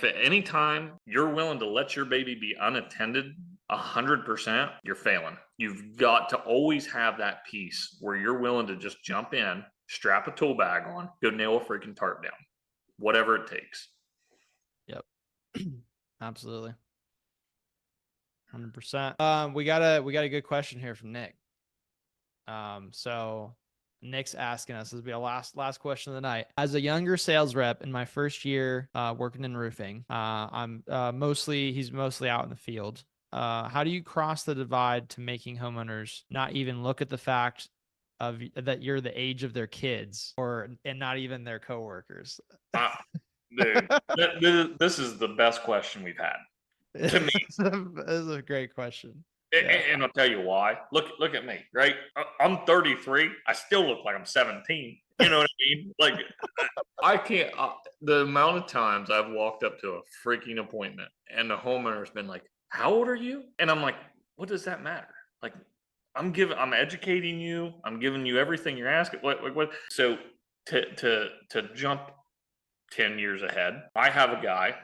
if at any time you're willing to let your baby be unattended 100%, you're failing. You've got to always have that piece where you're willing to just jump in, strap a tool bag on, go nail a freaking tarp down, whatever it takes. Yep. Absolutely. 100%. We got a good question here from Nick. So Nick's asking us, this will be our last question of the night. As a younger sales rep in my first year working in roofing, he's mostly out in the field. How do you cross the divide to making homeowners not even look at the fact of that you're the age of their kids and not even their coworkers? Dude, this is the best question we've had. To me, this is a great question. And I'll tell you why. Look at me, right? I'm 33. I still look like I'm 17. You know what I mean? Like, I can't. The amount of times I've walked up to a freaking appointment and the homeowner's been like, "How old are you?" And I'm like, "What does that matter?" Like, I'm educating you. I'm giving you everything you're asking. What? So to jump 10 years ahead, I have a guy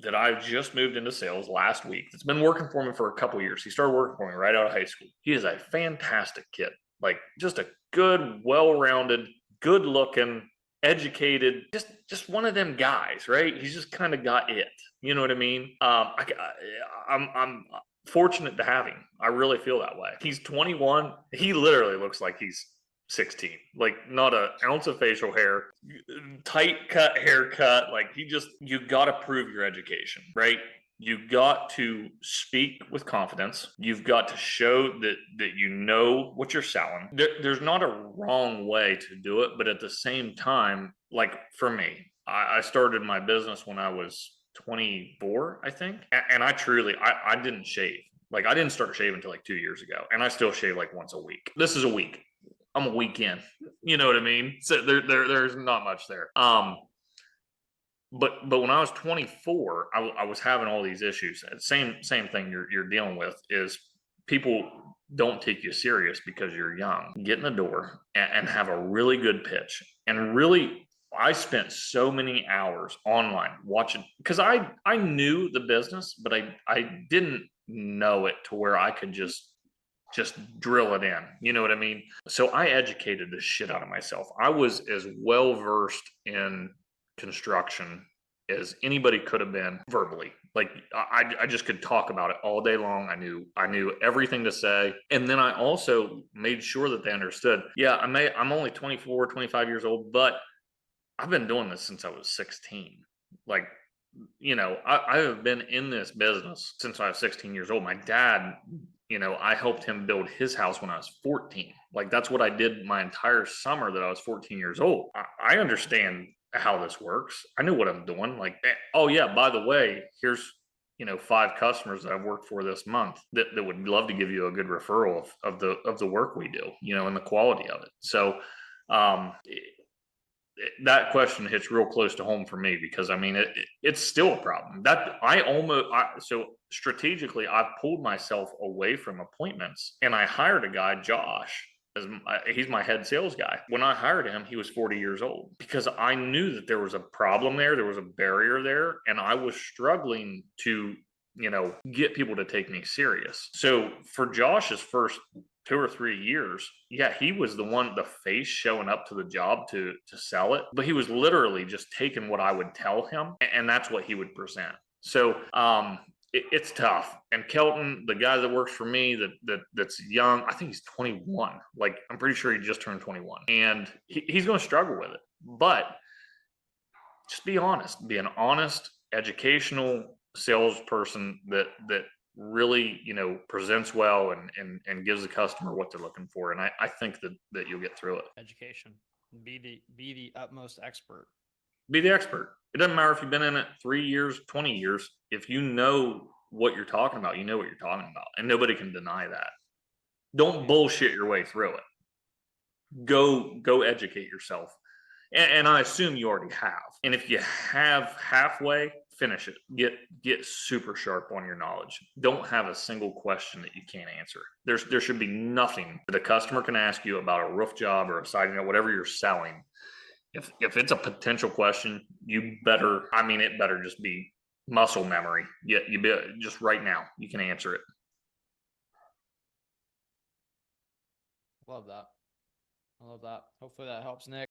that I just moved into sales last week. It's been working for me for a couple years. He started working for me right out of high school. He is a fantastic kid, like just a good, well-rounded, good-looking, educated, just one of them guys, right? He's just kind of got it. You know what I mean? I'm fortunate to have him. I really feel that way. He's 21. He literally looks like he's 16, like not an ounce of facial hair, tight cut haircut. Like you got to prove your education, right? You got to speak with confidence. You've got to show that you know what you're selling. There's not a wrong way to do it, but at the same time, like for me, I started my business when I was 24, I think, and I didn't shave. Like I didn't start shaving until like 2 years ago, and I still shave like once a week. This is a week. I'm a weekend. You know what I mean? So there's not much there. But when I was 24, I was having all these issues. Same thing you're dealing with is people don't take you serious because you're young. Get in the door and have a really good pitch. And really, I spent so many hours online watching because I knew the business, but I didn't know it to where I could just drill it in. You know what I mean? So I educated the shit out of myself. I was as well versed in construction as anybody could have been verbally. Like I just could talk about it all day long. I knew everything to say. And then I also made sure that they understood, yeah, I'm only 24, 25 years old, but I've been doing this since I was 16. Like, you know, I have been in this business since I was 16 years old. My dad, you know, I helped him build his house when I was 14. Like that's what I did my entire summer that I was 14 years old. I understand how this works. I know what I'm doing. Like, oh yeah, by the way, here's, you know, 5 customers that I've worked for this month that would love to give you a good referral of the work we do, you know, and the quality of it. So that question hits real close to home for me because I mean it's still a problem that so strategically I've pulled myself away from appointments and I hired a guy, Josh, he's my head sales guy. When I hired him, he was 40 years old because I knew that there was a problem there was a barrier there, and I was struggling to, you know, get people to take me serious. So for Josh's first 2 or 3 years, yeah, he was the face showing up to the job to sell it, but he was literally just taking what I would tell him, and that's what he would present. So it's tough. And Kelton, the guy that works for me that's young, I think he's 21. Like I'm pretty sure he just turned 21, and he's going to struggle with it. But just be honest, be an honest, educational salesperson that really, you know, presents well and gives the customer what they're looking for. And I think that you'll get through it. Education. Be the utmost expert. Be the expert. It doesn't matter if you've been in it 3 years, 20 years. If you know what you're talking about, you know what you're talking about. And nobody can deny that. Don't bullshit your way through it. Go educate yourself. And I assume you already have. And if you have halfway, finish it. Get super sharp on your knowledge. Don't have a single question that you can't answer. There should be nothing that a customer can ask you about a roof job or a siding or whatever you're selling. If it's a potential question, it better just be Muscle memory. Yeah, you be just right now. You can answer it. Love that. I love that. Hopefully that helps, Nick.